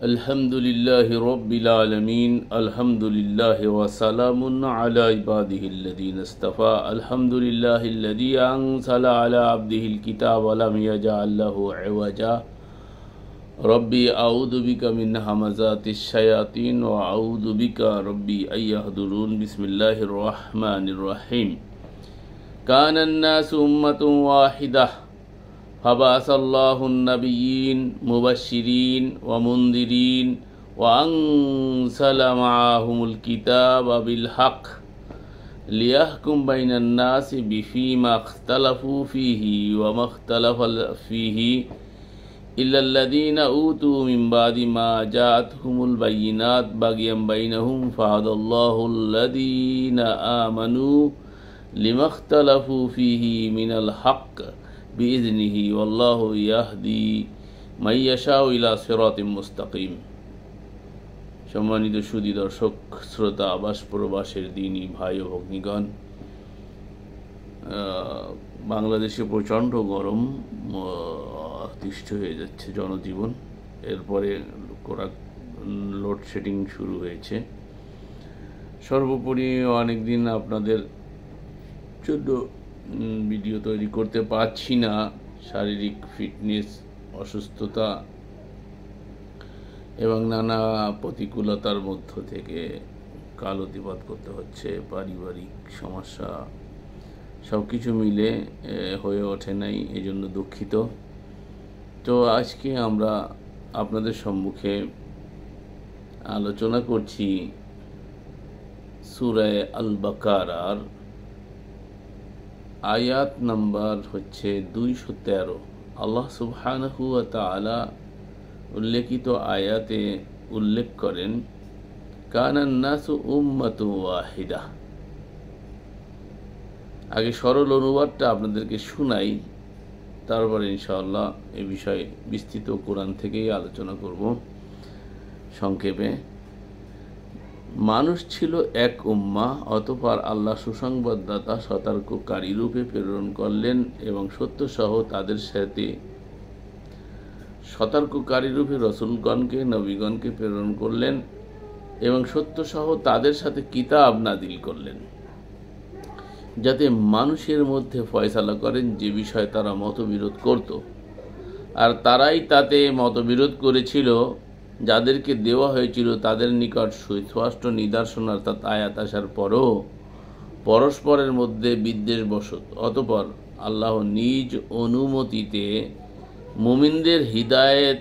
अल्हम्दुलिल्लाहि रब्बिल आलमीन अल्हम्दुलिल्लाहि व सलामुन अला इबादिहिल्लज़ीना इस्तफ़ा अल्हम्दुलिल्लाहिल्लज़ी अंज़ला अला अब्दिहिल किताब व लम यजअल लहु इवजा रब्बी अऊज़ु बिका मिन हमाज़ातिश शयातीन व अऊज़ु बिका रब्बी अय्यहदुरून बिस्मिल्लाहिर रहमानिर रहीम कानन नासु उम्मतुन वाहिदा फबाअसल्लाहुन नबिय्यीन मुबश्शिरीन व मुन्दिरीन व अंज़ला मअहुमुल किताब बिल हक़ लियहकुम बैनन नासि बिफ़ीमा इख्तलफ़ू फ़ीही व मा इख्तलफ़ फ़ीही इल्लल्लज़ीना ऊतू मिन बादि मा जाअतहुमुल बय्यिनात बग़यन बैनहुम फ़हदल्लाहुल्लज़ीना आमनू लिमा इख्तलफ़ू फ़ीही मिनल हक़ बिइज़निही वल्लाहु याहदी মান ইয়াশাউ ইলা সিরাতিম মুস্তাকিম। সম্মানিত সুধী দর্শক শ্রোতা, আবাস প্রবাসের দিনী ভাই ও ভগ্নীগণ, বাংলাদেশে প্রচণ্ড গরম অতিষ্ঠ হয়ে যাচ্ছে জনজীবন। এরপরে লোডশেডিং শুরু হয়েছে। সর্বোপরি অনেকদিন আপনাদের জন্য ভিডিও তৈরি করতে পারছি না। শারীরিক ফিটনেস, অসুস্থতা এবং নানা প্রতিকূলতার মধ্য থেকে কাল অতিবাদ করতে হচ্ছে। পারিবারিক সমস্যা সব কিছু মিলে হয়ে ওঠে নাই, এই জন্য দুঃখিত। তো আজকে আমরা আপনাদের সম্মুখে আলোচনা করছি সূরা আল বাকারার আয়াত নাম্বার হচ্ছে 213। আল্লাহ সুবহানাহু ওয়া তাআলা উল্লেখিত আয়াতে উল্লেখ করেন, কানান নাসু উম্মাতুন ওয়াহিদা। আগে সরল অনুবাদটা আপনাদেরকে শুনাই, তারপরে ইনশাআল্লাহ এই বিষয়ে বিস্তৃত কোরআন থেকেই আলোচনা করব। সংক্ষেপে, মানুষ ছিল এক উম্মাহ, অতঃপর আল্লাহ সুসংবাদদাতা সতর্ককারী রূপে প্রেরণ করলেন এবং সত্যসহ তাদের সাথে সতর্ককারী রূপে রসূলগণকে, নবীগণকে প্রেরণ করলেন এবং সত্যসহ তাদের সাথে কিতাব নাযিল করলেন, যাতে মানুষের মধ্যে ফয়সালা করেন যে বিষয়ে তারা মতবিরোধ করত। আর তারাই তাতে মতবিরোধ করেছিল যাদেরকে দেওয়া হয়েছিল তাদের নিকট সুস্পষ্ট নিদর্শন অর্থাৎ আয়াত আসার পরও পরস্পরের মধ্যে বিদ্বেষবশত। অতঃপর আল্লাহ নিজ অনুমতিতে মুমিনদের হিদায়েত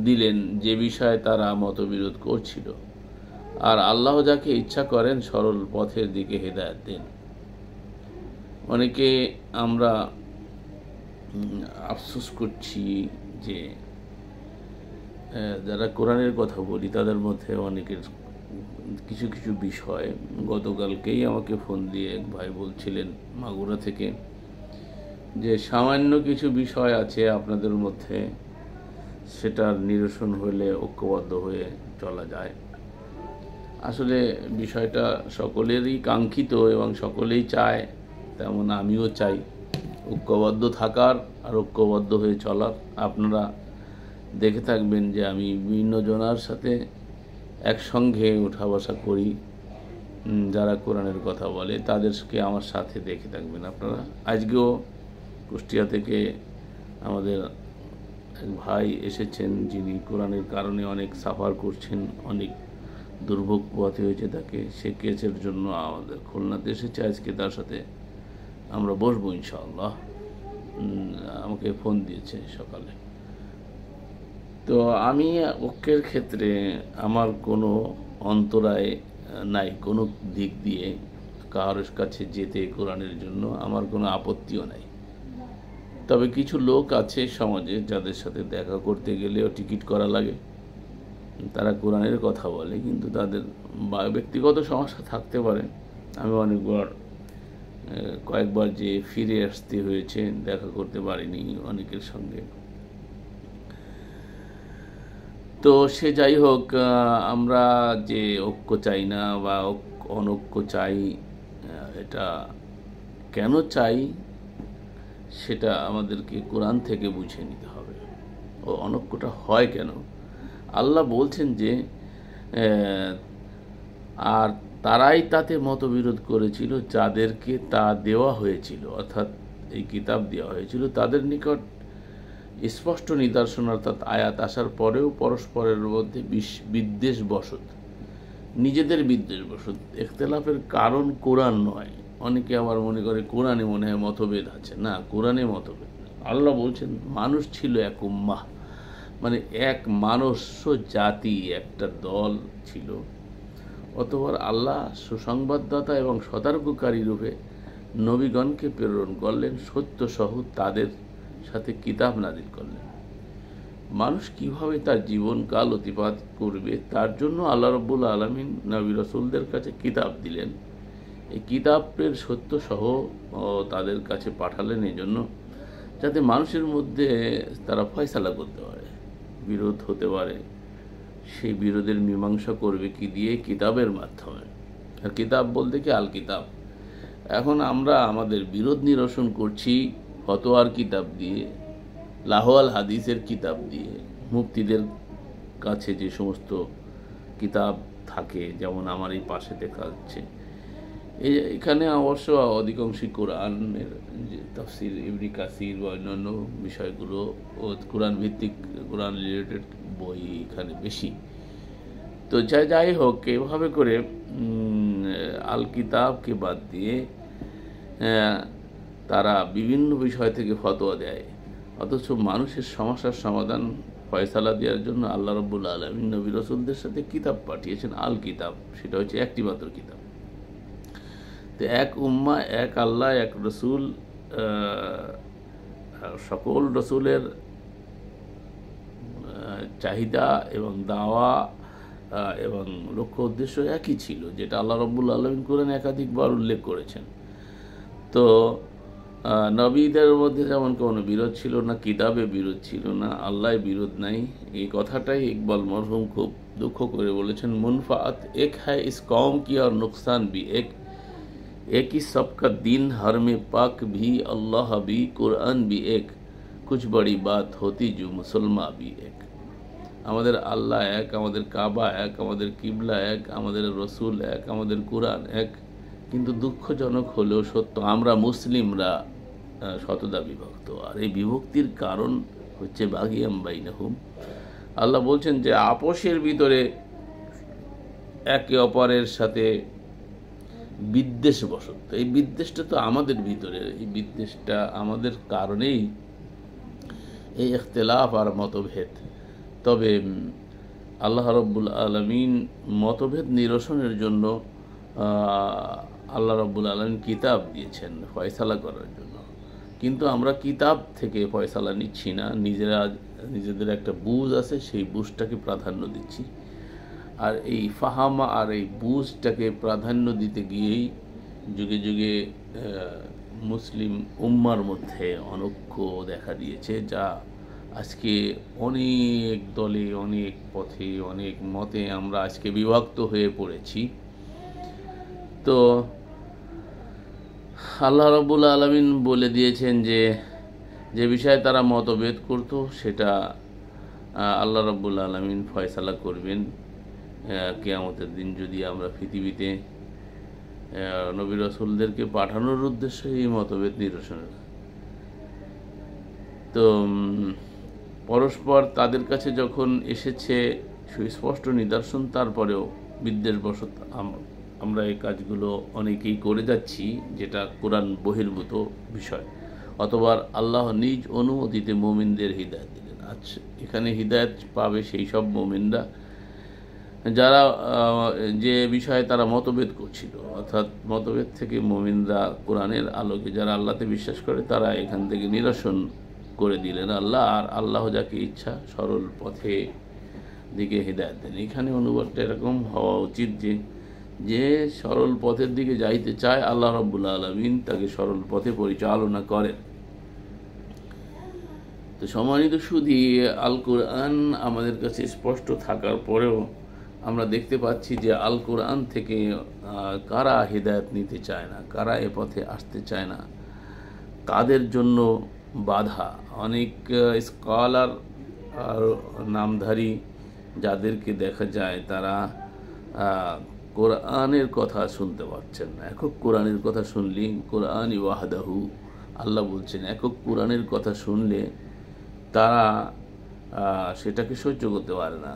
দিলেন যে বিষয়ে তারা মতবিরোধ করছিল, আর আল্লাহ যাকে ইচ্ছা করেন সরল পথের দিকে হিদায়াত দেন। অনেকে আমরা আফসোস করছি যে যারা কোরআনের কথা বলি তাদের মধ্যে অনেকের কিছু কিছু বিষয়, গতকালকেই আমাকে ফোন দিয়ে এক ভাই বলছিলেন মাগুরা থেকে যে সামান্য কিছু বিষয় আছে আপনাদের মধ্যে, সেটার নিরসন হলে ঐক্যবদ্ধ হয়ে চলা যায়। আসলে বিষয়টা সকলেরই কাঙ্ক্ষিত এবং সকলেই চায়, তেমন আমিও চাই ঐক্যবদ্ধ থাকার আর ঐক্যবদ্ধ হয়ে চলার। আপনারা দেখে থাকবেন যে আমি বিভিন্ন জনার সাথে একসঙ্গে উঠা বসা করি, যারা কোরআনের কথা বলে তাদেরকে আমার সাথে দেখে থাকবেন আপনারা। আজকেও কুষ্টিয়া থেকে আমাদের এক ভাই এসেছেন, যিনি কোরআনের কারণে অনেক সাফার করছেন, অনেক দুর্ভোগ পোহাতে হয়েছে তাকে। সে কেসের জন্য আমাদের খুলনাতে এসেছে। আজকে তার সাথে আমরা বসবো ইনশাআল্লাহ। আমাকে ফোন দিয়েছে সকালে। তো আমি ঐক্যের ক্ষেত্রে আমার কোনো অন্তরায় নাই, কোনো দিক দিয়ে কারোর কাছে যেতে কোরআনের জন্য আমার কোনো আপত্তিও নাই। তবে কিছু লোক আছে সমাজে যাদের সাথে দেখা করতে গেলেও টিকিট করা লাগে। তারা কোরআনের কথা বলে, কিন্তু তাদের ব্যক্তিগত সমস্যা থাকতে পারে। আমি কয়েকবার যে ফিরে আসতে হয়েছে, দেখা করতে পারিনি অনেকের সঙ্গে। তো সে যাই হোক, আমরা যে ঐক্য চাই না বা অনৈক্য চাই, এটা কেন চাই সেটা আমাদেরকে কোরআন থেকে বুঝে নিতে হবে। ও অনৈক্যটা হয় কেন? আল্লাহ বলছেন যে আর তারাই তাতে মতবিরোধ করেছিল যাদেরকে তা দেওয়া হয়েছিল, অর্থাৎ এই কিতাব দেওয়া হয়েছিল তাদের নিকট স্পষ্ট নিদর্শন অর্থাৎ আয়াত আসার পরেও পরস্পরের মধ্যে বিদ্বেষ বশত, নিজেদের বিদ্বেষ বশত। ইখতিলাফের কারণ কোরআন নয়। অনেকে আবার মনে করে কোরআনে মনে হয় মতভেদ আছে। না, কোরআনে মতভেদ। আল্লাহ বলছেন মানুষ ছিল এক উম্মাহ, মানে এক মানস্য জাতি, একটা দল ছিল। অতঃপর আল্লাহ সুসংবাদদাতা এবং সতর্ককারী রূপে নবীগণকে প্রেরণ করলেন, সত্য সহ তাদের সাথে কিতাব নাজিল করলেন। মানুষ কিভাবে তার জীবনকাল অতিবাহিত করবে তার জন্য আল্লাহ রাব্বুল আলামিন নবী রাসূলদের কাছে কিতাব দিলেন। এই কিতাবের সত্য সহ তাদের কাছে পাঠালেন এই জন্য যাতে মানুষের মধ্যে তারা ফয়সালা করতে পারে, বিরোধ হতে পারে। সেই বিরোধের মীমাংসা করবে কি দিয়ে? কিতাবের মাধ্যমে। আর কিতাব বলতে কি? আল কিতাব। এখন আমরা আমাদের বিরোধ নিরসন করছি ফতোয়ার কিতাব দিয়ে, লাহওয়াল হাদিসের কিতাব দিয়ে, মুফতিদের কাছে যে সমস্ত কিতাব থাকে, যেমন আমার এই পাশে দেখা যাচ্ছে। এখানে অবশ্য অধিকাংশই কোরআনের যে তাফসির, ইবনে কাসির বা অন্যান্য বিষয়গুলো ও কোরআন ভিত্তিক, কোরআন রিলেটেড বই এখানে বেশি। তো যাই হোক, এভাবে করে আল কিতাবকে বাদ দিয়ে তারা বিভিন্ন বিষয় থেকে ফতোয়া দেয়, অথচ মানুষের সমস্যার সমাধান ফয়সালা দেওয়ার জন্য আল্লাহ রাব্বুল আলামিন নবী রাসূলদের সাথে কিতাব পাঠিয়েছেন, আল কিতাব। সেটা হচ্ছে একটি মাত্র কিতাব। তো এক উম্মাহ, এক আল্লাহ, এক রসুল, সকল রসুলের চাহিদা এবং দাওয়া এবং লক্ষ্য উদ্দেশ্য একই ছিল, যেটা আল্লাহ রাব্বুল আলামিন কোরআনে একাধিকবার উল্লেখ করেছেন। তো নবীদের মধ্যে যেমন কোনো বিরোধ ছিল না, কিতাবে বিরোধ ছিল না, আল্লাহ বিরোধ নাই। এই কথাটাই ইকবাল মরহুম খুব দুঃখ করে বলেছেন, মুনফাআত এক হ্যায় ইস কৌম কি আর নুকসান ভি এক, एक ही सबका दिन हर में पाक भी अल्लाह भी कुरान भी एक, कुछ बड़ी बात होती जो मुसलमान भी एक। আমাদের আল্লাহ এক, আমাদের কাবা এক, আমাদের কিবলা এক, আমাদের রসুল এক, আমাদের কোরআন এক, কিন্তু দুঃখজনক হলেও সত্য আমরা মুসলিমরা শতদা বিভক্ত। আর এই বিভক্তির কারণ হচ্ছে বাগিয়াম বাইনাহুম। আল্লাহ বলছেন যে আপোষের ভিতরে একে অপরের সাথে বিদ্বেষ বশত। এই বিদ্বেষটা তো আমাদের ভিতরে, এই বিদ্বেষটা আমাদের কারণেই এই ইখতিলাফ আর মতভেদ। তবে আল্লাহ রাব্বুল আলামিন মতভেদ নিরসনের জন্য আল্লাহ রাব্বুল আলামিন কিতাব দিয়েছেন ফয়সালা করার জন্য, কিন্তু আমরা কিতাব থেকে ফয়সালা নিচ্ছি না, নিজেদের একটা বুঝ আছে, সেই বুঝটাকে প্রাধান্য দিচ্ছি। আর এই ফাহামা আর এই বুঝটাকে প্রাধান্য দিতে গিয়েই যুগে যুগে মুসলিম উম্মার মধ্যে অনৈক্য দেখা দিয়েছে, যা আজকে অনেক দলে, অনেক পথে, অনেক মতে আমরা আজকে বিভক্ত হয়ে পড়েছি। তো আল্লাহ রাব্বুল আলামিন বলে দিয়েছেন যে বিষয়ে তারা মতভেদ করত সেটা আল্লাহ রাব্বুল আলামিন ফয়সালা করবেন কিয়ামতের দিন, যদি আমরা পৃথিবীতে নবী রাসূলদেরকে পাঠানোর উদ্দেশ্যে এই মতভেদ নিরসনের। তো পরস্পর তাদের কাছে যখন এসেছে সুস্পষ্ট নিদর্শন, তারপরেও বিদ্বেষবশত আমরা এই কাজগুলো অনেকেই করে যাচ্ছি, যেটা কোরআন বহির্ভূত বিষয়। অথবা আল্লাহ নিজ অনুমতিতে মুমিনদের হিদায়াত দিলেন। আচ্ছা, এখানে হিদায়াত পাবে সেই সব মুমিনরা যারা যে বিষয়ে তারা মতভেদ করছিল, অর্থাৎ মতভেদ থেকে মুমিনরা কোরআনের আলোকে যারা আল্লাহতে বিশ্বাস করে তারা এখান থেকে নিরসন করে দিলেন আল্লাহ। আর আল্লাহ যাকে ইচ্ছা সরল পথে দিকে হিদায়াত দেন। এখানে অনুবাদটা এরকম হওয়া উচিত যে সরল পথের দিকে যাইতে চায়, আল্লাহ রাব্বুল আলামিন তাকে সরল পথে পরিচালনা করেন। তো সম্মানিত সুধী, আল কোরআন আমাদের কাছে স্পষ্ট থাকার পরেও আমরা দেখতে পাচ্ছি যে আল কোরআন থেকে কারা হিদায়াত নিতে চায় না, কারা এ পথে আসতে চায় না, কাদের জন্য বাধা। অনেক স্কলার আর নামধারী যাদেরকে দেখা যায় তারা কোরআনের কথা শুনতে পাচ্ছেন না। একক কোরআনের কথা শুনলে, কোরআন ওয়াহদাহু, আল্লাহ বলছেন একক কোরআনের কথা শুনলে তারা সেটাকে সহ্য করতে পারে না,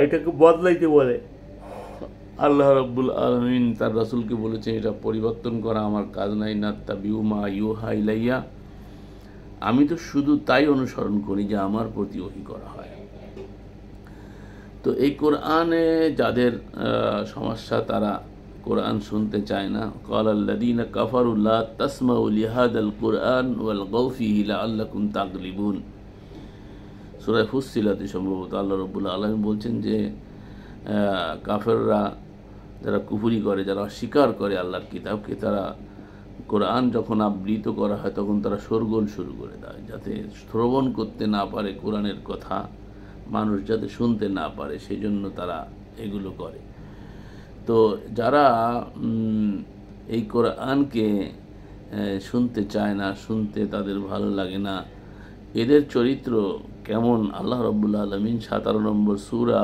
এটাকে বদলাইতে বলে। আল্লাহ রাব্বুল আলামিন তার রাসূলকে বলেছেন এটা পরিবর্তন করা আমার কাজ নাই, নাত্তাবিউ মা ইউহা ইলাইয়া, আমি তো শুধু তাই অনুসরণ করি যা আমার প্রতি ওহী করা হয়। তো এই কোরআনে যাদের সমস্যা, তারা কোরআন শুনতে চায় না। ক্বালাল্লাযীনা কাফারু লা তাসমাউ লিহাযাল কুরআন ওয়ালগাউ ফীহি লাআল্লাকুম তাগলিবুন। সূরা ফুসসিলাতে সম্ভবত আল্লাহ রাব্বুল আলামিন বলছেন যে কাফেররা, যারা কুফরি করে, যারা অস্বীকার করে আল্লাহর কিতাবকে, তারা কোরআন যখন আবৃত করা হয় তখন তারা শোরগোল শুরু করে দেয়, যাতে শ্রবণ করতে না পারে কোরআনের কথা, মানুষ যাতে শুনতে না পারে, সেই জন্য তারা এগুলো করে। তো যারা এই কোরআনকে শুনতে চায় না, শুনতে তাদের ভালো লাগে না, এদের চরিত্র কেমন আল্লাহ রাব্বুল আলামিন 17 নম্বর সূরা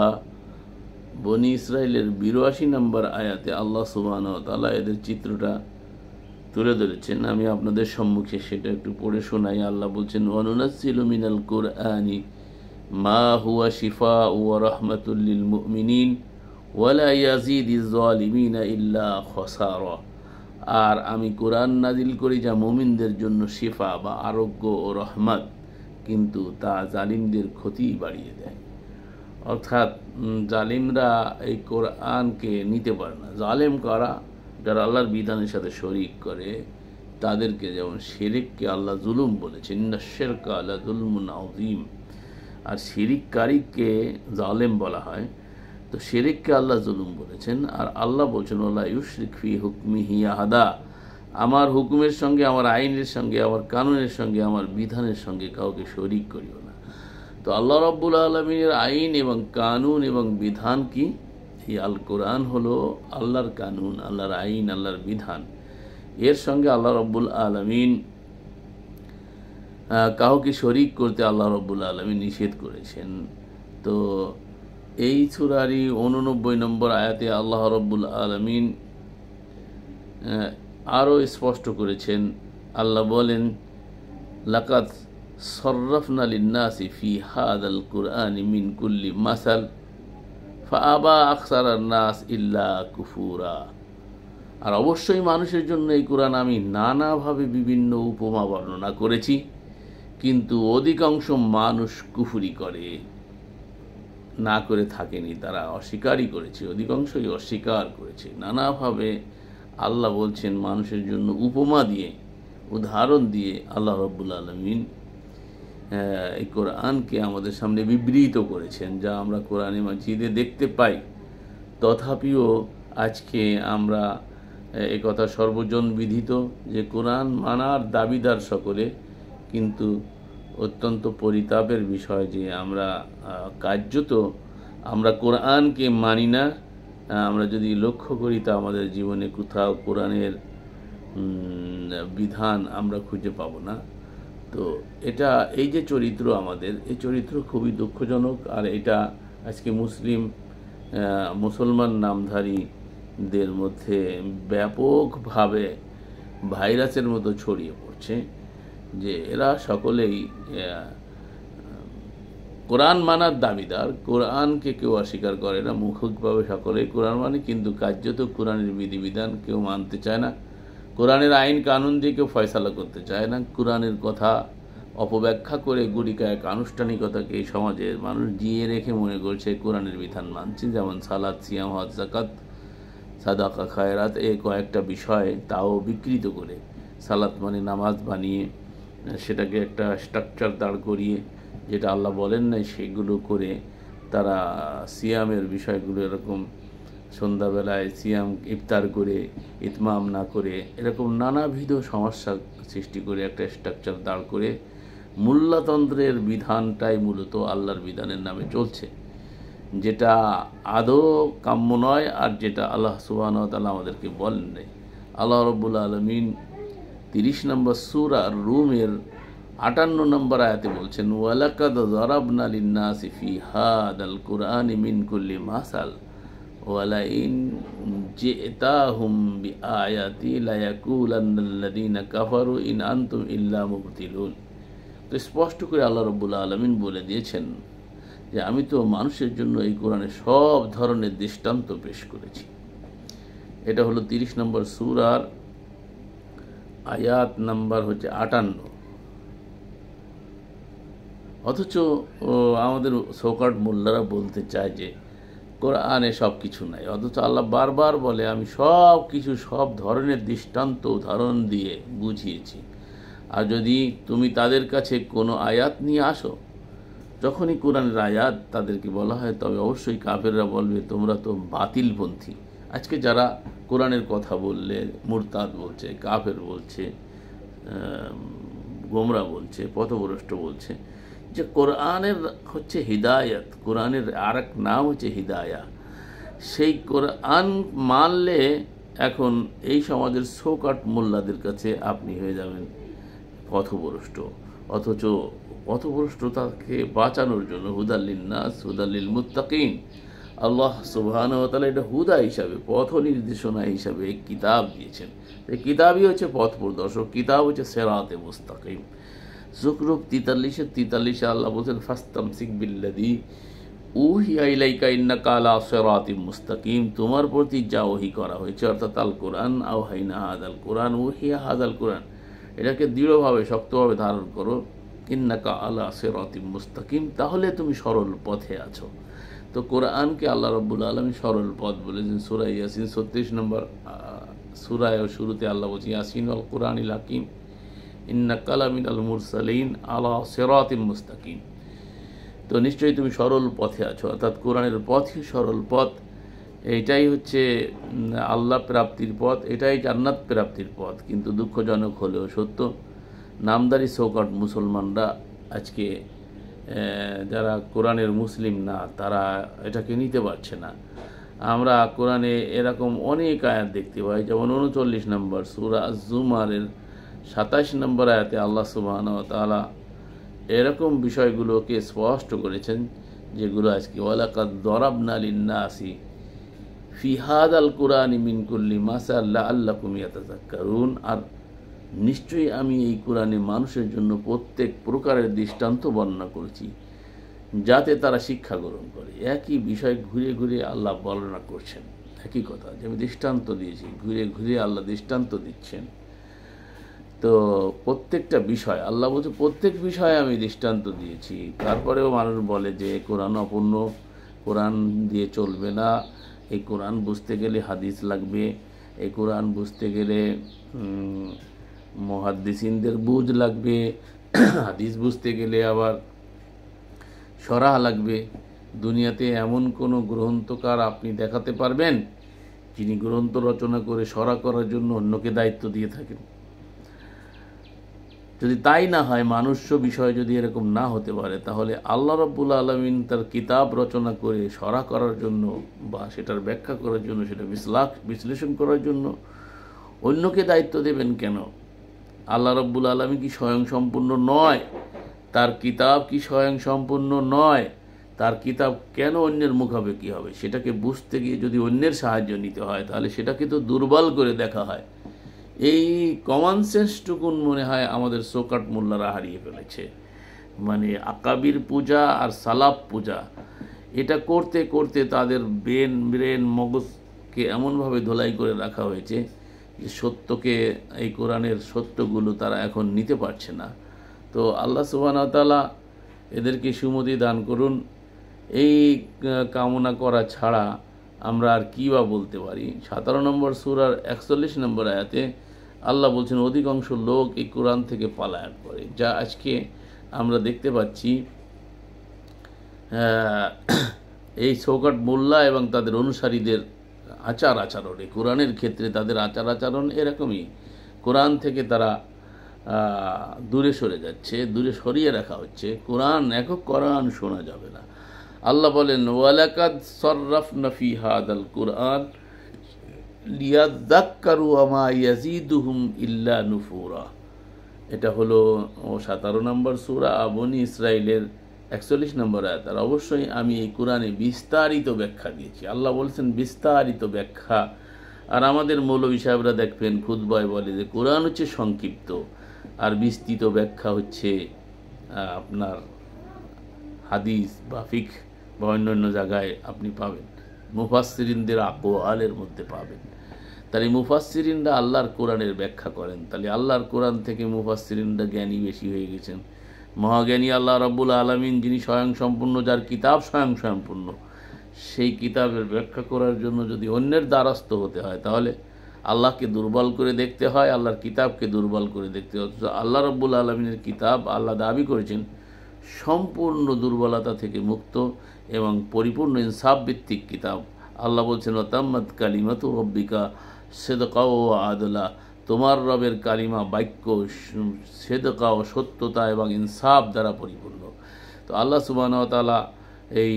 বনি ইসরাইলের 82 নম্বর আয়াতে আল্লাহ সুবহানাহু ওয়া তাআলা এদের চিত্রটা তুলে ধরেছেন। আমি আপনাদের সম্মুখে সেটা একটু পড়ে শোনাই। আল্লাহ বলছেন, ওয়ানুনাজ্জিলু মিনাল কুরআনি মা হুয়া শিফাউ ওয়া রাহমাতুল লিল মুমিনিন ওয়া লা ইয়াজিদিজ যালিমিনা ইল্লা খাসারা। আর আমি কোরআন নাজিল করি যা মুমিনদের জন্য শিফা বা আরোগ্য ও রহমত, কিন্তু তা জালিমদের ক্ষতি বাড়িয়ে দেয়। অর্থাৎ জালিমরা এই কোরআনকে নিতে পারে না। জালেম কারা? যারা আল্লাহর বিধানের সাথে শরীক করে তাদেরকে, যেমন শিরিককে আল্লাহ জুলুম বলেছেন, ইন্না শিরকা লাযুলমুন আযীম। আর শিরিককারীকে জালেম বলা হয়। তো শিরিককে আল্লাহ জুলুম বলেছেন। আর আল্লাহ বলছেন, ওয়ালা ইউশরিক ফি হুকমিহি আহাদা, আমার হুকুমের সঙ্গে, আমার আইনের সঙ্গে, আমার কানুনের সঙ্গে, আমার বিধানের সঙ্গে কাউকে শরীক করিও না। তো আল্লাহ রাব্বুল আলামিনের আইন এবং কানুন এবং বিধান কি? এই আল কোরআন হলো আল্লাহর কানুন, আল্লাহর আইন, আল্লাহর বিধান। এর সঙ্গে আল্লাহ রাব্বুল আলামিন কাউকে শরীক করতে আল্লাহ রাব্বুল আলামিন নিষেধ করেছেন। তো এই সূরারই 89 নম্বর আয়াতে আল্লাহ রাব্বুল আলামিন আরও স্পষ্ট করেছেন। আল্লাহ বলেন, লাকাদ সররাফনা লিন্নাসি ফি হাযাল কুরআনি মিন কুল্লি মাসাল ফাআবা আকসারান নাস ইল্লা কুফুরা। আর অবশ্যই মানুষের জন্য এই কোরআন আমি নানাভাবে বিভিন্ন উপমা বর্ণনা করেছি, কিন্তু অধিকাংশ মানুষ কুফরি করে, না করে থাকেনি, তারা অস্বীকারই করেছে, অধিকাংশই অস্বীকার করেছে। নানাভাবে আল্লাহ বলছেন মানুষের জন্য উপমা দিয়ে, উদাহরণ দিয়ে আল্লাহ রাব্বুল আলামিন এই কোরআনকে আমাদের সামনে বিবৃত করেছেন, যা আমরা কোরআনে মাজিদে দেখতে পাই। তথাপিও আজকে আমরা একথা সর্বজন বিদিত যে কোরআন মানার দাবিদার সকলে, কিন্তু অত্যন্ত পরিতাপের বিষয় যে আমরা কার্যত আমরা কোরআনকে মানি না। আমরা যদি লক্ষ্য করি তা আমাদের জীবনে কোথাও কোরআনের বিধান আমরা খুঁজে পাব না। তো এটা, এই যে চরিত্র আমাদের, এই চরিত্র খুবই দুঃখজনক। আর এটা আজকে মুসলমান নামধারীদের মধ্যে ব্যাপকভাবে ভাইরাসের মতো ছড়িয়ে পড়ছে, যে এরা সকলেই কোরআন মানার দাবিদার। কোরআনকে কেউ অস্বীকার করে না, মৌখিকভাবে সকলেই কোরআন মানে, কিন্তু কার্যত কোরআনের বিধিবিধান কেউ মানতে চায় না। কোরআনের আইন কানুন দিয়ে কেউ ফয়সালা করতে চায় না। কোরআনের কথা অপব্যাখ্যা করে গুড়িকায়ক আনুষ্ঠানিকতাকে এই সমাজের মানুষ জিয়ে রেখে মনে করছে কোরআনের বিধান মানছে। যেমন সালাত, সিয়াম, হজ, যাকাত, সাদাকা, খায়রাত, এই কয়েকটা বিষয় তাও বিকৃত করে সালাত মানে নামাজ বানিয়ে সেটাকে একটা স্ট্রাকচার দাঁড় করিয়ে, যেটা আল্লাহ বলেন নাই সেগুলো করে তারা সিয়ামের বিষয়গুলো এরকম সন্ধ্যাবেলায় সিয়াম ইফতার করে ইতমাম না করে এরকম নানাবিধ সমস্যা সৃষ্টি করে একটা স্ট্রাকচার দাঁড় করে মূল্যতন্ত্রের বিধানটাই মূলত আল্লাহর বিধানের নামে চলছে, যেটা আদৌ কাম্য নয়, আর যেটা আল্লাহ সুবহানাহু ওয়া তাআলা আমাদেরকে বলেন নাই। আল্লাহ রাব্বুল আলামিন 30 নম্বর সূরা রুমের 58 নম্বর আয়াতে বলছেন ওয়ালাকাদ যারাবনা লিন-নাসি ফি হাদাল কুরআনি মিন কুল্লি মাসাল ওয়ালাইন জিতাহুম বিআয়াতি লায়াকুলান্নাল্লাযীনা কাফারু ইন আনতুম ইল্লা মুবতিলুন। তো স্পষ্ট করে আল্লাহ রাব্বুল আলামিন বলে দিয়েছেন যে আমি তো মানুষের জন্য এই কোরআনে সব ধরনের দৃষ্টান্ত পেশ করেছি। এটা হলো 30 নম্বর সূরার আয়াত নাম্বার হচ্ছে 58। অথচ আমাদের সৌকাট মোল্লারা বলতে চায় যে কোরআনে সব কিছু নাই, অথচ আল্লাহ বারবার বলে আমি সব কিছু সব ধরনের দৃষ্টান্ত উদাহরণ দিয়ে বুঝিয়েছি। আর যদি তুমি তাদের কাছে কোনো আয়াত নিয়ে আসো, যখনই কোরআনের আয়াত তাদেরকে বলা হয়, তবে অবশ্যই কাফেররা বলবে তোমরা তো বাতিলপন্থী। আজকে যারা কোরআনের কথা বললে মুরতাদ বলছে, কাফের বলছে, গোমরা বলছে, পথভ্রষ্ট বলছে, যে কোরআনের হচ্ছে হিদায়াত, কোরআনের আর এক নাম হচ্ছে হিদায়া। সেই কোরআন মানলে এখন এই সমাজের শোকাট মোল্লাদের কাছে আপনি হয়ে যাবেন পথভ্রষ্ট। অথচ পথভ্রষ্টতাকে বাঁচানোর জন্য হুদাল্লিন নাস হুদাল্লিল মুত্তাকিন আল্লাহ সুবহানাহু ওয়া তাআলা এটা হুদা হিসাবে, পথ নির্দেশনা হিসাবে এক কিতাব দিয়েছেন। এই কিতাবই হচ্ছে পথ প্রদর্শক, কিতাব হচ্ছে সিরাতে মুস্তাকিম। যুকরুফ 43 আল্লাহ বলছেন ফাস্তামসিক বিল্লাযী উহিয়া ইলাইকা ইন্নাকা আলা সিরাতিম মুস্তাকিম। তোমার প্রতি যা ওহী করা হয়েছে অর্থাৎ আল কোরআন, আওহাইনা হাদাল কোরআন, উহিয়া হাদাল কোরআন, এটাকে দৃঢ়ভাবে শক্তভাবে ধারণ করো। ইন্নাকা আলা সিরাতিম মুস্তাকিম, তাহলে তুমি সরল পথে আছো। তো কোরআনকে আল্লাহ রাব্বুল আলামিন সরল পথ বলেছেন। সূরা ইয়াসিন 36 নম্বর সূরায় শুরুতে আল্লাহ বলছেন ইয়াসিন ওয়াল কোরআনিল হাকিম ইন্নাকা লামিনাল মুরসালিন আলা সিরাতিম মুস্তাকিম। তো নিশ্চয়ই তুমি সরল পথে আছো, অর্থাৎ কোরআনের পথই সরল পথ। এইটাই হচ্ছে আল্লাহ প্রাপ্তির পথ, এটাই জান্নাত প্রাপ্তির পথ। কিন্তু দুঃখজনক হলেও সত্য, নামদারি সৌকাট মুসলমানরা আজকে যারা কোরআনের মুসলিম না, তারা এটাকে নিতে পারছে না। আমরা কোরআনে এরকম অনেক আয়াত দেখতে পাই, যেমন 39 নম্বর সূরা আজ-জুমারের 27 নম্বর আয়াতে আল্লাহ সুবহানাহু ওয়া তাআলা এরকম বিষয়গুলোকে স্পষ্ট করেছেন, যেগুলো আজকে ওয়ালাকাদ যারাবনা লিন-নাসি ফি হাদাল কুরআনি মিন কুল্লি মাসাল লাআল্লাকুম ইয়াতাযাক্কারুন। আর নিশ্চয়ই আমি এই কোরআনে মানুষের জন্য প্রত্যেক প্রকারের দৃষ্টান্ত বর্ণনা করেছি, যাতে তারা শিক্ষা গ্রহণ করে। একই বিষয় ঘুরে ঘুরে আল্লাহ বর্ণনা করছেন, একই কথা যে আমি দৃষ্টান্ত দিয়েছি, ঘুরে ঘুরে আল্লাহ দৃষ্টান্ত দিচ্ছেন। তো প্রত্যেকটা বিষয় আল্লাহ বলছে প্রত্যেক বিষয়ে আমি দৃষ্টান্ত দিয়েছি। তারপরেও মানুষ বলে যে কোরআন অপূর্ণ, কোরআন দিয়ে চলবে না, এই কোরআন বুঝতে গেলে হাদিস লাগবে, এই কোরআন বুঝতে গেলে মুহাদ্দিসিনদের বুঝ লাগবে, হাদিস বুঝতে গেলে আবার শরাহ লাগবে। দুনিয়াতে এমন কোনো গ্রন্থকার আপনি দেখাতে পারবেন যিনি গ্রন্থ রচনা করে শরাহ করার জন্য অন্যকে দায়িত্ব দিয়ে থাকেন? যদি তাই না হয়, মানুষ্য বিষয় যদি এরকম না হতে পারে, তাহলে আল্লাহ রাব্বুল আলামিন তার কিতাব রচনা করে শরাহ করার জন্য বা সেটার ব্যাখ্যা করার জন্য, সেটা বিশ্লেষণ করার জন্য অন্যকে দায়িত্ব দেবেন কেন? আল্লাহ রাব্বুল আলামিন কি স্বয়ং সম্পূর্ণ নয়? তার কিতাব কি স্বয়ং সম্পূর্ণ নয়? তার কিতাব কেন অন্যের মুখাপেক্ষি হবে? সেটাকে বুঝতে গিয়ে যদি অন্যের সাহায্য নিতে হয়, তাহলে সেটাকে তো দুর্বল করে দেখা হয়। এই কমন সেন্সটুকুন মনে হয় আমাদের শোকাট মোল্লারা হারিয়ে ফেলেছে। মানে আকাবির পূজা আর সালাফ পূজা, এটা করতে করতে তাদের ব্রেন মগজকে এমনভাবে ধোলাই করে রাখা হয়েছে যে সত্যকে, এই কোরআনের সত্যগুলো তারা এখন নিতে পারছে না। তো আল্লাহ সুবহানাহু ওয়া তাআলা এদেরকে সুমতি দান করুন। এই কামনা করা ছাড়া আমরা আর কী বা বলতে পারি? 17 নম্বর সূরার 41 নম্বর আয়াতে আল্লাহ বলছেন অধিকাংশ লোক এই কোরআন থেকে পলায়ন করে, যা আজকে আমরা দেখতে পাচ্ছি। এই শৌকাট মোল্লা এবং তাদের অনুসারীদের আচার আচরণ, এই কোরআনের ক্ষেত্রে তাদের আচার আচরণ এরকমই। কোরআন থেকে তারা দূরে সরে যাচ্ছে, দূরে সরিয়ে রাখা হচ্ছে। কোরআন, একক কোরআন শোনা যাবে না। আল্লাহ বলেন ওয়ালাকাদ সাররাফনা ফি হাদাল কুরআন লিয়াযাক্কারু ওয়া মা ইয়াজিদুহুম ইল্লা নুফুরা। এটা হলো 17 নম্বর সূরা বনী ইসরাইলের 41 নম্বর আয়াত। আর অবশ্যই আমি এই কোরআনে বিস্তারিত ব্যাখ্যা দিয়েছি। আল্লাহ বলছেন বিস্তারিত ব্যাখ্যা। আর আমাদের মৌলভী সাহেবরা দেখবেন খুতবায় বলে যে কোরআন হচ্ছে সংক্ষিপ্ত আর বিস্তৃত ব্যাখ্যা হচ্ছে আপনার হাদিস বা ফিকহ বা অন্যান্য জায়গায় আপনি পাবেন, মুফাসসিরিনদের আকওয়ালের মধ্যে পাবেন। তাহলে মুফাসসিরিনরা আল্লাহর কোরআনের ব্যাখ্যা করেন, তাহলে আল্লাহর কোরআন থেকে মুফাসসিরিনরা জ্ঞানী বেশি হয়ে গেছেন। মহাজ্ঞানী আল্লাহ রাব্বুল আলামিন, যিনি স্বয়ংসম্পূর্ণ, যার কিতাব স্বয়ংসম্পূর্ণ, সেই কিতাবের ব্যাখ্যা করার জন্য যদি অন্যের দ্বারস্থ হতে হয়, তাহলে আল্লাহকে দুর্বল করে দেখতে হয়, আল্লাহর কিতাবকে দুর্বল করে দেখতে হয়। অথচ আল্লাহ রাব্বুল আলামিনের কিতাব আল্লাহ দাবি করেছেন সম্পূর্ণ দুর্বলতা থেকে মুক্ত এবং পরিপূর্ণ ইনসাফ ভিত্তিক কিতাব। আল্লাহ বলছেন ওয়াতাম্মাত কালিমাতু রব্বিকা সিদকা ওয়া আদলা, তোমার রবের কালিমা বাক্য সিদকা ও সত্যতা এবং ইনসাফ দ্বারা পরিপূর্ণ। তো আল্লাহ সুবহানাহু ওয়া তাআলা এই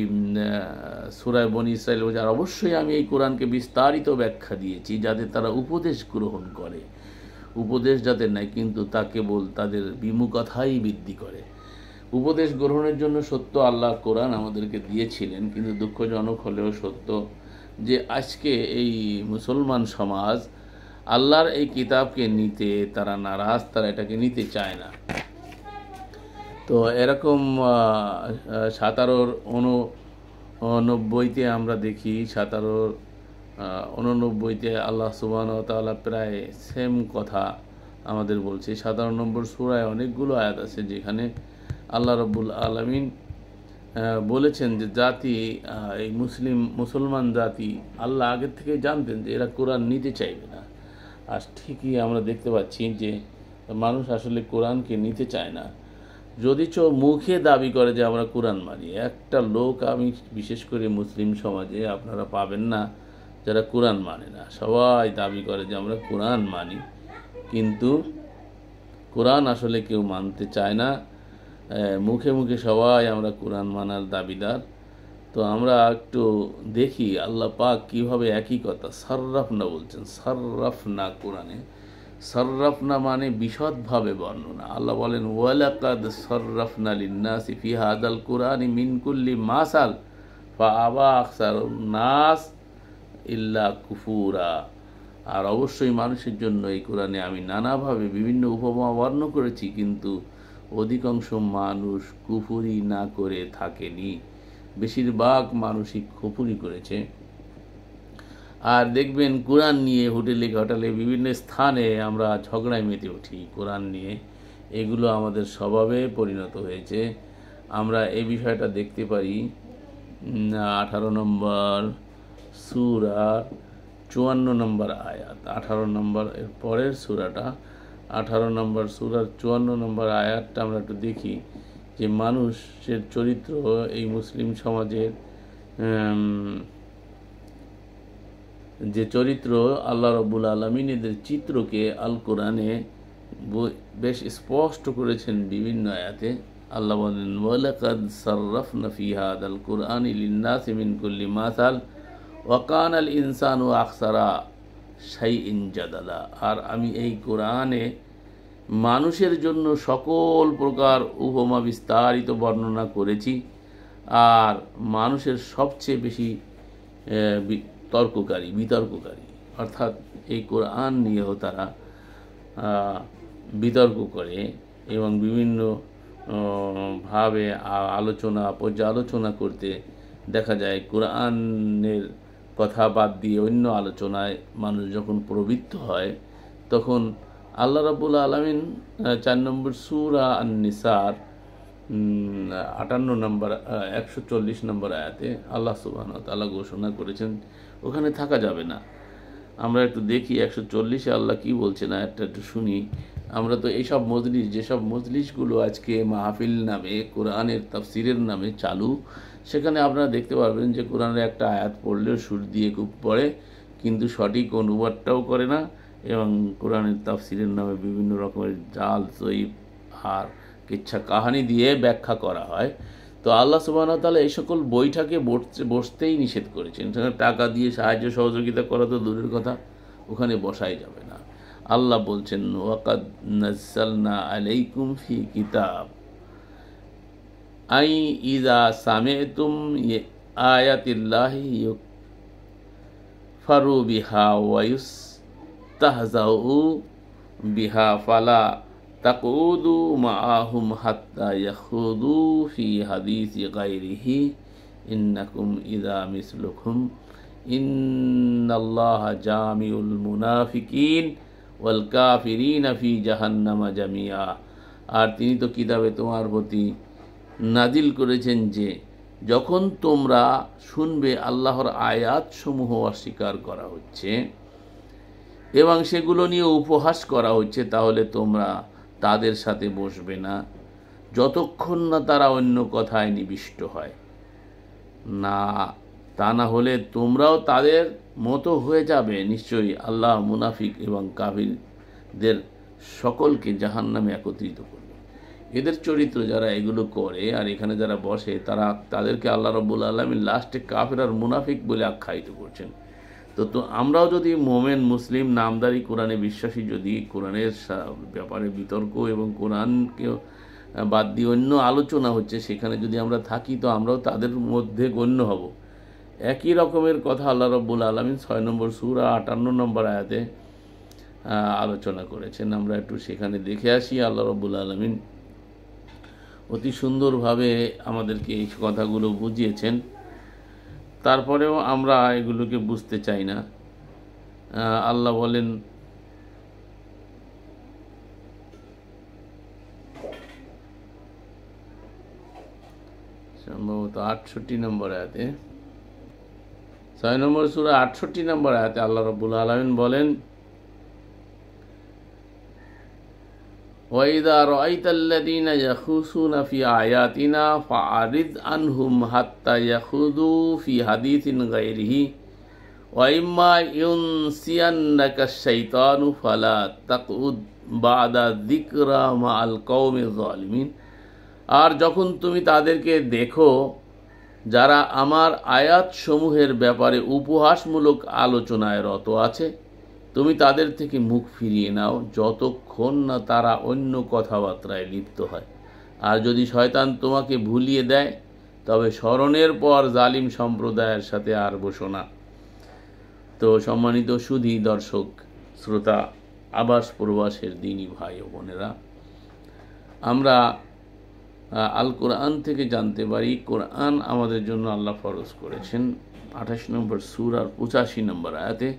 সূরা বনী ইসরাইল বলছে, আর অবশ্যই আমি এই কোরআনকে বিস্তারিত ব্যাখ্যা দিয়েছি যাতে তারা উপদেশ গ্রহণ করে। উপদেশ যাতে নেয় কিন্তু তা কেবল তাদের বিমুখতাই বৃদ্ধি করে। উপদেশ গ্রহণের জন্য সত্য আল্লাহ কোরআন আমাদেরকে দিয়েছিলেন, কিন্তু দুঃখজনক হলেও সত্য যে আজকে এই মুসলমান সমাজ আল্লাহর এই কিতাবকে নিতে তারা নারাজ, তারা এটাকে নিতে চায় না। তো এরকম 17-89-তে আমরা দেখি, 17-89-তে আল্লাহ সুবহানাহু ওয়া তাআলা প্রায় সেম কথা আমাদের বলছে। 17 নম্বর সূরায় অনেকগুলো আয়াত আছে যেখানে আল্লাহ রাব্বুল আলামিন বলেছেন যে জাতি, এই মুসলমান জাতি আল্লাহ আগের থেকে জানতেন যে এরা কোরআন নিতে চাইবে না। আর ঠিকই আমরা দেখতে পাচ্ছি যে মানুষ আসলে কোরআনকে নিতে চায় না, যদিচ মুখে দাবি করে যে আমরা কোরআন মানি। একটা লোক আমি বিশেষ করে মুসলিম সমাজে আপনারা পাবেন না যারা কোরআন মানে না। সবাই দাবি করে যে আমরা কোরআন মানি, কিন্তু কোরআন আসলে কেউ মানতে চায় না। মুখে মুখে সবাই আমরা কোরআন মানার দাবিদার। তো আমরা একটু দেখি আল্লাহ পাক কীভাবে একই কথা সাররাফনা বলছেন। সাররাফনা, কোরআনে সাররাফনা মানে বিশদভাবে বর্ণনা। আল্লাহ বলেন ওয়ালাকাদ সাররাফনা লিন্নাসি ফি হাদাল কুরআনি মিন কুল্লি মাসাল ফাআবা আকসারুন নাস ইল্লা কুফুরা। আর অবশ্যই মানুষের জন্য এই কোরআনে আমি নানাভাবে বিভিন্ন উপমা বর্ণনা করেছি, কিন্তু অধিকাংশ মানুষ কুফুরি না করে থাকেনি। বেশিরভাগ মানুষই কুফুরি করেছে। আর দেখবেন কোরআন নিয়ে হোটেলে ঘাটালে বিভিন্ন স্থানে আমরা ঝগড়ায় মেতে উঠি কোরআন নিয়ে, এগুলো আমাদের স্বভাবে পরিণত হয়েছে। আমরা এই বিষয়টা দেখতে পারি 18 নম্বর সূরা 54 নম্বর আয়াত। 18 নম্বর এর পরের সূরাটা 18 নম্বর সূরার 54 নম্বর আয়াতটা আমরা একটু দেখি যে মানুষের চরিত্র, এই মুসলিম সমাজের যে চরিত্র, আল্লাহ রাব্বুল আলামিন এদের চিত্রকে আল কোরআনে বেশ স্পষ্ট করেছেন বিভিন্ন আয়াতে। আল্লাহ বলেন ওয়ালাকাদ সাররাফনা ফি হাদাল কুরআনি লিন্নাসি মিন কুল্লি মাসাল ওয়া কানাল ইনসানু আকসারা শাইইন জাদালা। আর আমি এই কোরআনে মানুষের জন্য সকল প্রকার উপমা বিস্তারিত বর্ণনা করেছি, আর মানুষের সবচেয়ে বেশি বিতর্ককারী, অর্থাৎ এই কোরআন নিয়েও তারা বিতর্ক করে এবং বিভিন্ন ভাবে পর্যালোচনা করতে দেখা যায়। কোরআনের কথা বাদ দিয়ে অন্য আলোচনায় মানুষ যখন প্রবৃত্ত হয়, তখন আল্লাহ রাব্বুল আলামিন 4 নম্বর সূরা আন-নিসার 58 নম্বর 140 নম্বর আয়াতে আল্লাহ সুবহানাহু ওয়া তাআলা ঘোষণা করেছেন ওখানে থাকা যাবে না। আমরা একটু দেখি 140-এ আল্লাহ কি বলছেন, আয়াতটা একটু শুনি। আমরা তো এইসব মজলিস, যেসব মজলিসগুলো আজকে মাহফিল নামে, কোরআনের তাফসিরের নামে চালু, সেখানে আপনারা দেখতে পারবেন যে কোরআনের একটা আয়াত পড়লেও সুর দিয়ে খুব পড়ে, কিন্তু সঠিক অনুবাদটাও করে না, এবং কোরআনের তাফসিরের নামে বিভিন্ন রকমের জাল জয়ীব আর কিচ্ছা কাহানি দিয়ে ব্যাখ্যা করা হয়। তো আল্লাহ সুবহানাহু ওয়া তাআলা এই সকল বইটাকে বসতেই নিষেধ করেছেন। সেখানে টাকা দিয়ে সাহায্য সহযোগিতা করা তো দূরের কথা, ওখানে বসাই যাবে না। আল্লাহ বলছেন ওয়াকাদ নাজ্জালনা আলাইকুম ফি কিতাব আই ইযা সামি'তুম আয়াতিল্লাহি ইউকফারু বিহা ওয়া ইউস্তাহজাউ বিহা ফালা তাকুদু মাআহুম হাত্তা ইয়াখুদু ফি হাদিসি গায়রিহি ইন্নাকুম ইযা মিসলুকুম ইন্নাল্লাহা জামিউল মুনাফিকিন ওয়াল কাফিরিনা ফি জাহান্নামা জামিয়া। আর তিনি তো কিতাবে তোমার প্রতি নাজিল করেছেন যে যখন তোমরা শুনবে আল্লাহর আয়াতসমূহ অস্বীকার করা হচ্ছে এবং সেগুলো নিয়ে উপহাস করা হচ্ছে, তাহলে তোমরা তাদের সাথে বসবে না যতক্ষণ না তারা অন্য কথায় নিবিষ্ট হয় না, তা না হলে তোমরাও তাদের মতো হয়ে যাবে। নিশ্চয়ই আল্লাহ মুনাফিক এবং কাফিরদের সকলকে জাহান্নামে একত্রিত করবে। এদের চরিত্র যারা এগুলো করে আর এখানে যারা বসে তাদেরকে আল্লাহ রাব্বুল আলামিন লাস্টে কাফির আর মুনাফিক বলে আখ্যায়িত করছেন। তো আমরাও যদি মোমেন মুসলিম নামদারি কোরআনে বিশ্বাসী, যদি কোরআনের ব্যাপারে বিতর্ক এবং কোরআনকে বাদ দিয়ে অন্য আলোচনা হচ্ছে সেখানে যদি আমরা থাকি, তো আমরাও তাদের মধ্যে গণ্য হব। একই রকমের কথা আল্লাহ রাব্বুল আলামিন 6 নম্বর সূরা 58 নম্বর আয়াতে আলোচনা করেছেন। আমরা একটু সেখানে দেখে আসি। আল্লাহ রাব্বুল আলামিন অতি সুন্দরভাবে আমাদেরকে এই কথাগুলো বুঝিয়েছেন, তারপরেও আমরা এগুলোকে বুঝতে চাই না। আল্লাহ বলেন, সম্ভবত 68 নম্বর আয়াতে, 6 নম্বর সূরা 68 নম্বর আয়াতে আল্লাহ রাব্বুল আলামিন বলেন, ওয়াইদা রাআইতাল্লাযীনা ইয়াখুসুনা ফি আয়াতিনা ফাআরিদ আনহুম হাত্তা ইয়াখুযু ফি হাদিসিন গায়রিহি ওয়া ইম্মা ইউনসিয়ান্নাকা শাইতানু ফালা তাকউদ বা'দা যিকরা মা'আল কওমিজ জালিমিন। আর যখন তুমি তাদেরকে দেখো যারা আমার আয়াতসমূহের ব্যাপারে উপহাসমূলক আলোচনায় রত আছে, তুমি তাদের থেকে মুখ ফিরিয়ে নাও যতক্ষণ না তারা অন্য কথাবার্তায় লিপ্ত হয়। আর যদি শয়তান তোমাকে ভুলিয়ে দেয় তবে স্মরণের পর জালিম সম্প্রদায়ের সাথে আর বসো না। তো সম্মানিত সুধী দর্শক শ্রোতা, আবাস প্রবাসের দিনী ভাই ও বোনেরা, আমরা আল কোরআন থেকে জানতে পারি কোরআন আমাদের জন্য আল্লাহ ফরজ করেছেন 28 নম্বর সূরার 85 নম্বর আয়াতে,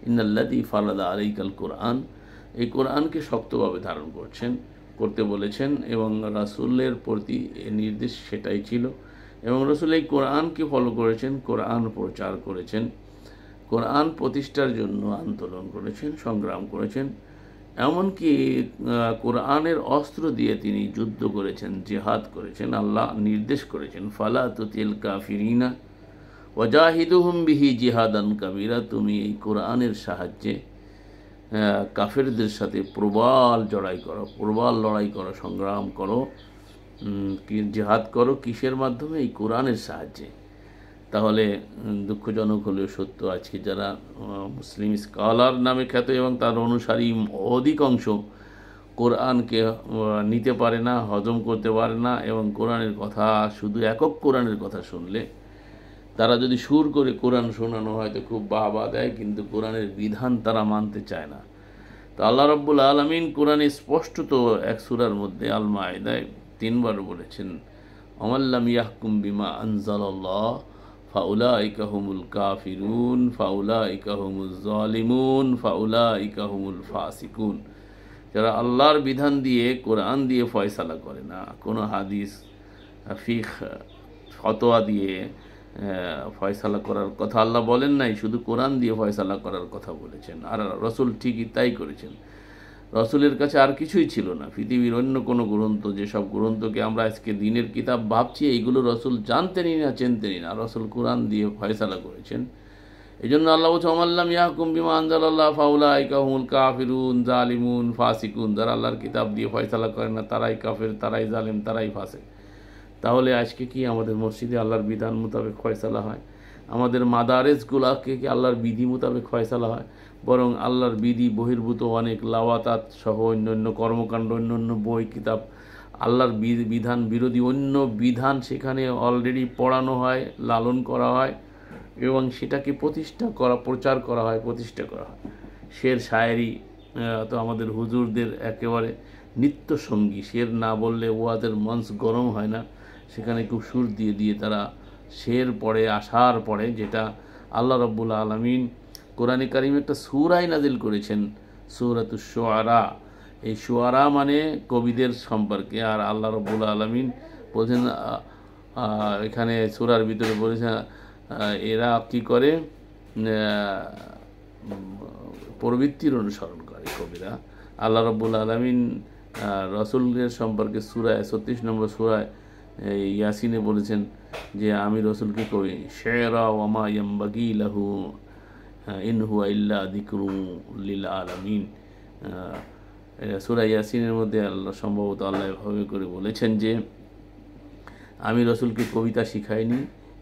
ইন্নাল্লাযী ফারাদা আলাইকাল কোরআন। এই কোরআনকে শক্তভাবে ধারণ করতে বলেছেন এবং রাসূলের প্রতি নির্দেশ সেটাই ছিল। এবং রাসূল এই কোরআনকে ফলো করেছেন, কোরআন প্রচার করেছেন, কোরআন প্রতিষ্ঠার জন্য আন্দোলন করেছেন, সংগ্রাম করেছেন, এমনকি কোরআনের অস্ত্র দিয়ে তিনি যুদ্ধ করেছেন, জিহাদ করেছেন। আল্লাহ নির্দেশ করেছেন, ফালা তুতিল কাফিরিনা ওয়াজাহিদুহুম বিহি জিহাদান কাবীরা। তুমি এই কোরআনের সাহায্যে কাফেরদের সাথে প্রবল লড়াই করো, সংগ্রাম করো, জিহাদ করো। কিসের মাধ্যমে? এই কোরআনের সাহায্যে। তাহলে দুঃখজনক হলেও সত্য, আজকে যারা মুসলিম স্কলার নামে খ্যাত এবং তার অনুসারী অধিকাংশ কোরআনকে নিতে পারে না, হজম করতে পারে না, এবং কোরআনের কথা শুধু একক কোরআনের কথা শুনলে তারা যদি সুর করে কোরআন শোনানো হয় তো খুব বাহবা দেয়, কিন্তু কোরআনের বিধান তারা মানতে চায় না। তো আল্লাহ রাব্বুল আলামিন কোরআনে স্পষ্টত এক সূরার মধ্যে আল মাইদায় 3 বার বলেছেন, আমাল্লাম ইয়াহকুম বিমা আনজালাল্লাহ ফাউলাইকা হুমুল কাফিরুন ফাউলাইকা হুমুজ জালিমুন ফাউলাইকা হুমুল ফাসিকুন। যারা আল্লাহর বিধান দিয়ে, কোরআন দিয়ে ফয়সালা করে না, কোনো হাদিস ফিকহ ফতোয়া দিয়ে ফয়সালা করার কথা আল্লাহ বলেন নাই, শুধু কোরআন দিয়ে ফয়সালা করার কথা বলেছেন। আর রাসূল ঠিকই তাই করেছেন। রাসূলের কাছে আর কিছুই ছিল না, পৃথিবীর অন্য কোনো গ্রন্থ, যেসব গ্রন্থকে আমরা আজকে দিনের কিতাব ভাবছি, এইগুলো রাসূল জানতেনই না, চেনতেনই না। রাসূল কোরআন দিয়ে ফয়সালা করেছেন। এই জন্য আল্লাহ বলছে, আমাল্লাম ইয়াহকুম বিমা আনজালাল্লাহ ফাউলাইকা হুমুল কাফিরুন জালিমুন ফাসিকুন। যারা আল্লাহর কিতাব দিয়ে ফয়সালা করে না তারাই কাফের, তারাই জালিম, তারাই ফাসিক। তাহলে আজকে কি আমাদের মসজিদে আল্লাহর বিধান মোতাবেক ফয়সালা হয়? আমাদের মাদারেসগুলোকে কি আল্লাহর বিধি মোতাবেক ফয়সালা হয়? বরং আল্লাহর বিধি বহির্ভূত অনেক লাওয়াতাত সহ অন্যান্য কর্মকাণ্ড, অন্যান্য বই কিতাব, আল্লাহর বিধান বিরোধী অন্য বিধান সেখানে অলরেডি পড়ানো হয়, লালন করা হয় এবং সেটাকে প্রচার করা হয়, প্রতিষ্ঠা করা হয়। শের শায়েরি তো আমাদের হুজুরদের একেবারে নিত্য সঙ্গী। শের না বললে ওয়াদের মঞ্চ গরম হয় না। সেখানে খুব সুর দিয়ে দিয়ে তারা শের পড়ে, আসার পরে, যেটা আল্লাহ রাব্বুল আলামিন কোরআনে কারিমে একটা সূরাই নাজিল করেছেন, সূরাতুশ শুআরা। এই শুআরা মানে কবিদের সম্পর্কে। আর আল্লাহ রাব্বুল আলামিন বলছেন, এখানে সূরার ভিতরে বলেছেন, এরা কি করে, প্রবৃত্তির অনুসরণ করে কবিরা। আল্লাহ রাব্বুল আলামিন রসুলের সম্পর্কে সূরায় 36 নম্বর সূরায় ইয়াসিনে বলেছেন যে আমি রসুলকে কবি, শেরা ওয়ামা ইয়ামবাগি লাহু ইন হুয়া ইল্লা যিকরুন লিল আলামিন। সূরা ইয়াসিনের মধ্যে আল্লাহ সম্ভবত আল্লাহ এভাবে করে বলেছেন যে আমি রসুলকে কবিতা শিখাইনি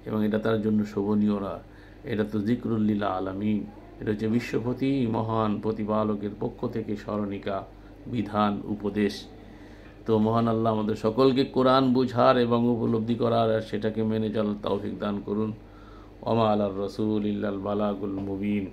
এবং এটা তার জন্য শোভনীয় না, এটা তো যিকরুল লিল আলামিন, এটা হচ্ছে বিশ্বপতি মহান প্রতিপালকের পক্ষ থেকে স্মরণিকা, বিধান, উপদেশ। তো মহান আল্লাহ আমাদের সকলকে কোরআন বুঝার এবং উপলব্ধি করার আর সেটাকে মেনে চলার তৌফিক দান করুন। ওমা আলার রসুল ইল্লাল বালাগুল মুবিন।